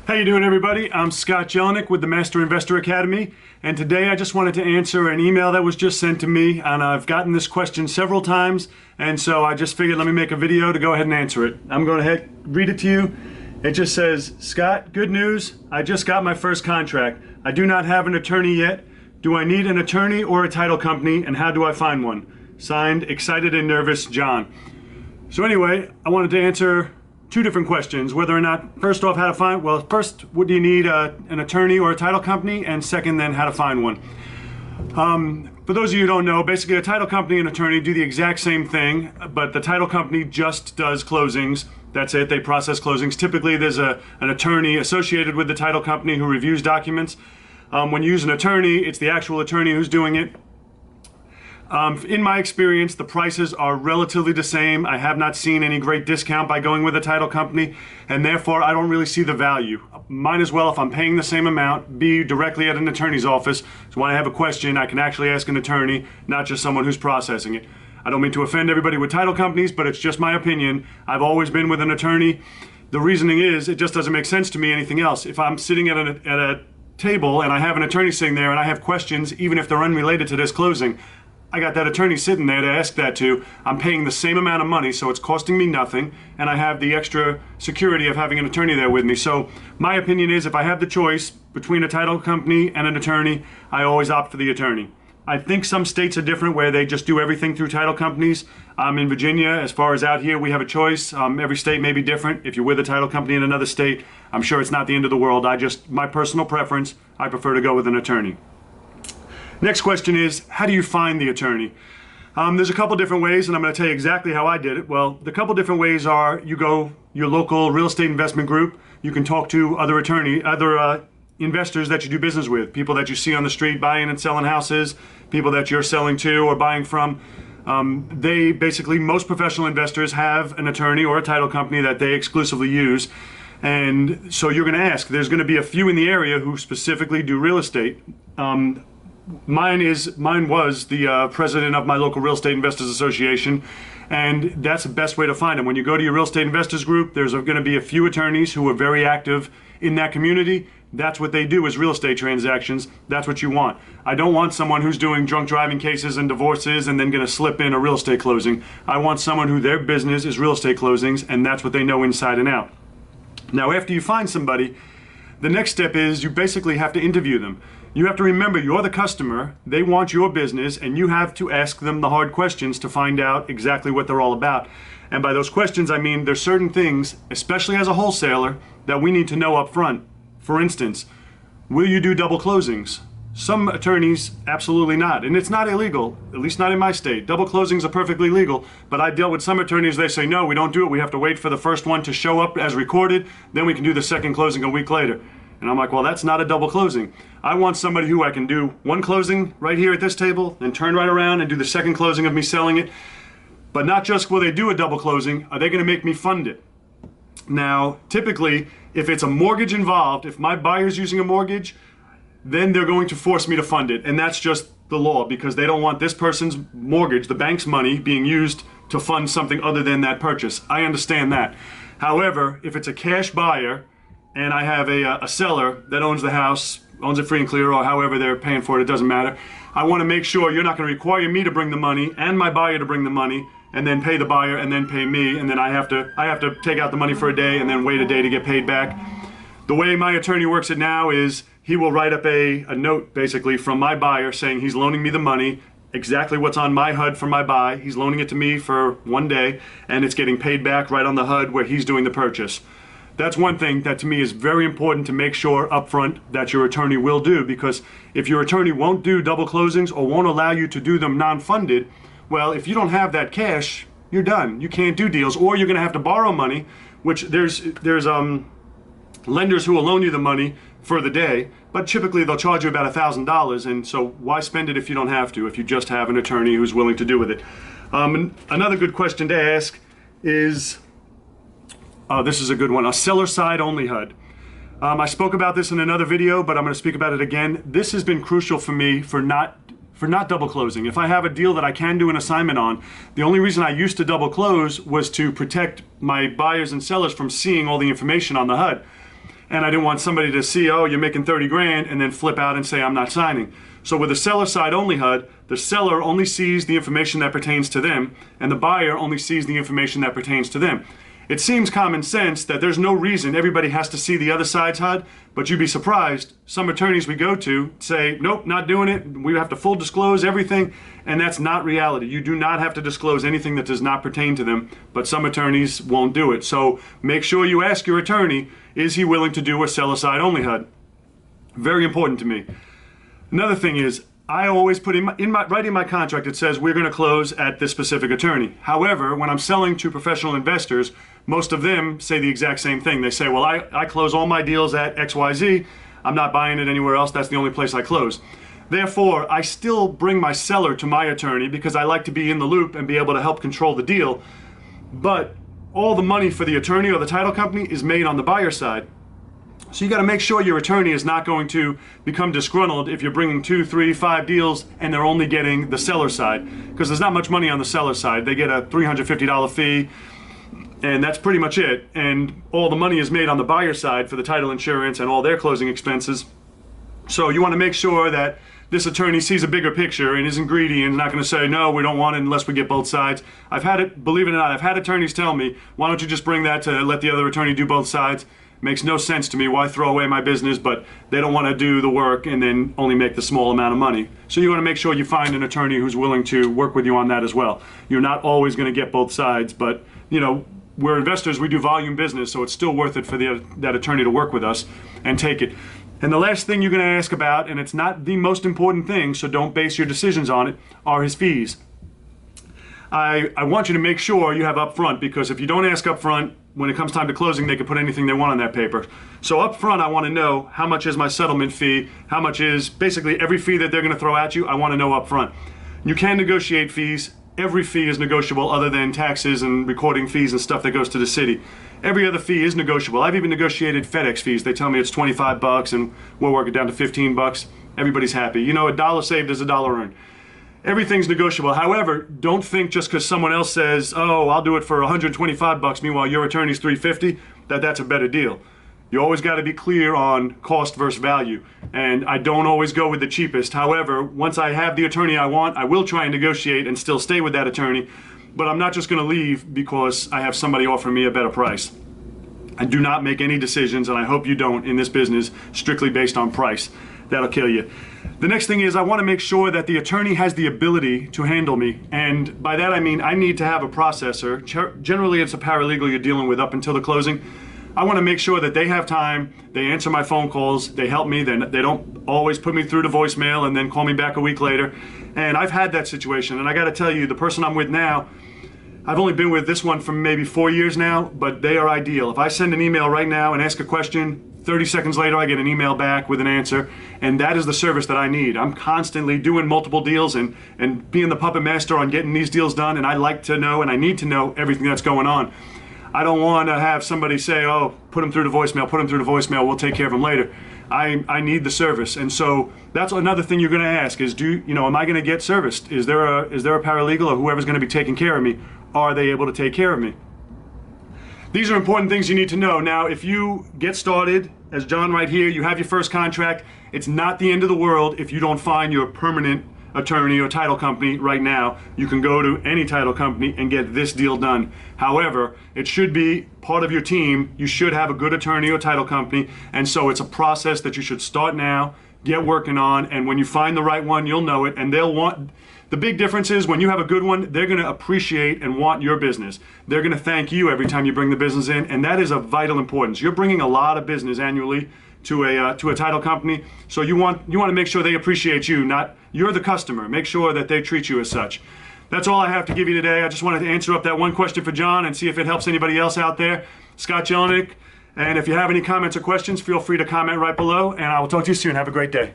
How you doing, everybody? I'm Scott Jelinek with the Master Investor Academy, and today I just wanted to answer an email that was just sent to me, and I've gotten this question several times, and so I just figured let me make a video to go ahead and answer it. I'm going to read it to you. It just says, Scott, good news. I just got my first contract. I do not have an attorney yet. Do I need an attorney or a title company, and how do I find one? Signed, excited and nervous, John. So anyway, I wanted to answer two different questions. Whether or not, first off, how to find, well, first, would you need an attorney or a title company? And second, then, how to find one. For those of you who don't know, basically a title company and attorney do the exact same thing, but the title company just does closings. That's it, they process closings. Typically, there's an attorney associated with the title company who reviews documents. When you use an attorney, it's the actual attorney who's doing it. In my experience, the prices are relatively the same. I have not seen any great discount by going with a title company, and therefore I don't really see the value. Might as well, if I'm paying the same amount, be directly at an attorney's office. So when I have a question, I can actually ask an attorney, not just someone who's processing it. I don't mean to offend everybody with title companies, but it's just my opinion. I've always been with an attorney. The reasoning is, it just doesn't make sense to me anything else. If I'm sitting at a table and I have an attorney sitting there and I have questions, even if they're unrelated to this closing, I got that attorney sitting there to ask that to. I'm paying the same amount of money, so it's costing me nothing, and I have the extra security of having an attorney there with me. So my opinion is, if I have the choice between a title company and an attorney, I always opt for the attorney. I think some states are different, where they just do everything through title companies. In Virginia, as far as out here, we have a choice. Every state may be different. If you're with a title company in another state, I'm sure it's not the end of the world. My personal preference, I prefer to go with an attorney. Next question is, how do you find the attorney? There's a couple different ways, and I'm going to tell you exactly how I did it. Well, the couple different ways are, you go your local real estate investment group. You can talk to other investors that you do business with, people that you see on the street buying and selling houses, people that you're selling to or buying from. They basically, most professional investors have an attorney or a title company that they exclusively use. And so you're going to ask, there's going to be a few in the area who specifically do real estate. Mine was the president of my local Real Estate Investors Association, and that's the best way to find them. When you go to your real estate investors group, there's going to be a few attorneys who are very active in that community. That's what they do, is real estate transactions. That's what you want. I don't want someone who's doing drunk driving cases and divorces and then going to slip in a real estate closing. I want someone who their business is real estate closings, and that's what they know inside and out. Now, after you find somebody, the next step is you basically have to interview them. You have to remember, you're the customer, they want your business, and you have to ask them the hard questions to find out exactly what they're all about. And by those questions, I mean there's certain things, especially as a wholesaler, that we need to know up front. For instance, will you do double closings? Some attorneys, absolutely not. And it's not illegal, at least not in my state. Double closings are perfectly legal, but I dealt with some attorneys, they say, no, we don't do it. We have to wait for the first one to show up as recorded, then we can do the second closing a week later. And I'm like, well, that's not a double closing. I want somebody who I can do one closing right here at this table, then turn right around and do the second closing of me selling it. But not just will they do a double closing, are they going to make me fund it? Now, typically, if it's a mortgage involved, if my buyer's using a mortgage, then they're going to force me to fund it. And that's just the law, because they don't want this person's mortgage, the bank's money, being used to fund something other than that purchase. I understand that. However, if it's a cash buyer, and I have a seller that owns the house, owns it free and clear, or however they're paying for it, it doesn't matter. I want to make sure you're not going to require me to bring the money and my buyer to bring the money, and then pay the buyer and then pay me, and then I have to take out the money for a day and then wait a day to get paid back. The way my attorney works it now is he will write up a note basically from my buyer saying he's loaning me the money, exactly what's on my HUD for my buy. He's loaning it to me for one day, and it's getting paid back right on the HUD where he's doing the purchase. That's one thing that to me is very important to make sure up front that your attorney will do, because if your attorney won't do double closings or won't allow you to do them non-funded, well, if you don't have that cash, you're done. You can't do deals, or you're going to have to borrow money, which there's lenders who will loan you the money for the day, but typically they'll charge you about $1,000, and so why spend it if you don't have to, if you just have an attorney who's willing to do with it. Another good question to ask is, this is a good one, a seller side only HUD. I spoke about this in another video, but I'm going to speak about it again. This has been crucial for me for not double closing. If I have a deal that I can do an assignment on, the only reason I used to double close was to protect my buyers and sellers from seeing all the information on the HUD. and I didn't want somebody to see, oh, you're making 30 grand, and then flip out and say, I'm not signing. So with a seller side only HUD, the seller only sees the information that pertains to them, and the buyer only sees the information that pertains to them. It seems common sense that there's no reason everybody has to see the other side's HUD, but you'd be surprised. Some attorneys we go to say, nope, not doing it. We have to full disclose everything, and that's not reality. You do not have to disclose anything that does not pertain to them, but some attorneys won't do it. So make sure you ask your attorney, is he willing to do a seller side only HUD? Very important to me. Another thing is, I always put right in my contract, it says we're going to close at this specific attorney. However, when I'm selling to professional investors, most of them say the exact same thing. They say, well, I close all my deals at XYZ. I'm not buying it anywhere else. That's the only place I close. Therefore, I still bring my seller to my attorney because I like to be in the loop and be able to help control the deal. But all the money for the attorney or the title company is made on the buyer side. So you got to make sure your attorney is not going to become disgruntled if you're bringing 2, 3, 5 deals and they're only getting the seller side, because there's not much money on the seller side. They get a $350 fee, and that's pretty much it. And all the money is made on the buyer side for the title insurance and all their closing expenses. So you want to make sure that this attorney sees a bigger picture and isn't greedy and is not going to say, no, we don't want it unless we get both sides. I've had it, believe it or not, I've had attorneys tell me, why don't you just bring that to let the other attorney do both sides? Makes no sense to me. Why throw away my business? But they don't want to do the work and then only make the small amount of money. So you want to make sure you find an attorney who's willing to work with you on that as well. You're not always going to get both sides, but you know, we're investors, we do volume business, so it's still worth it for that attorney to work with us and take it. And the last thing you're going to ask about, and it's not the most important thing, so don't base your decisions on it, are his fees. I want you to make sure you have upfront, because if you don't ask upfront, when it comes time to closing, they can put anything they want on that paper. So up front, I want to know how much is my settlement fee, how much is basically every fee that they're going to throw at you, I want to know up front. You can negotiate fees. Every fee is negotiable other than taxes and recording fees and stuff that goes to the city. Every other fee is negotiable. I've even negotiated FedEx fees. They tell me it's 25 bucks and we'll work it down to 15 bucks. Everybody's happy. You know, a dollar saved is a dollar earned. Everything's negotiable. However, don't think just because someone else says, oh, I'll do it for 125 bucks, meanwhile your attorney's 350, that's a better deal. You always got to be clear on cost versus value. And I don't always go with the cheapest. However, once I have the attorney I want, I will try and negotiate and still stay with that attorney. But I'm not just going to leave because I have somebody offer me a better price. I do not make any decisions, and I hope you don't, in this business strictly based on price. That'll kill you. The next thing is I want to make sure that the attorney has the ability to handle me. And by that I mean I need to have a processor. Generally it's a paralegal you're dealing with up until the closing. I want to make sure that they have time, they answer my phone calls, they help me, they don't always put me through to voicemail and then call me back a week later. And I've had that situation, and I got to tell you, the person I'm with now, I've only been with this one for maybe 4 years now, but they are ideal. If I send an email right now and ask a question, 30 seconds later I get an email back with an answer, and that is the service that I need. I'm constantly doing multiple deals and being the puppet master on getting these deals done, and I like to know and I need to know everything that's going on. I don't want to have somebody say, oh, put them through to voicemail, we'll take care of them later. I need the service. And so that's another thing you're going to ask is, am I going to get serviced? Is there a paralegal or whoever's going to be taking care of me? Are they able to take care of me? These are important things you need to know. Now, if you get started, as John right here, you have your first contract, it's not the end of the world if you don't find your permanent attorney or title company right now. You can go to any title company and get this deal done. However, it should be part of your team. You should have a good attorney or title company, and so it's a process that you should start now, get working on, and when you find the right one, you'll know it, and they'll want. The big difference is when you have a good one, they're going to appreciate and want your business. They're going to thank you every time you bring the business in, and that is of vital importance. You're bringing a lot of business annually to a title company, so you want to make sure they appreciate you. Not you're the customer. Make sure that they treat you as such. That's all I have to give you today. I just wanted to answer up that one question for John and see if it helps anybody else out there. Scott Jelinek, and if you have any comments or questions, feel free to comment right below, and I will talk to you soon. Have a great day.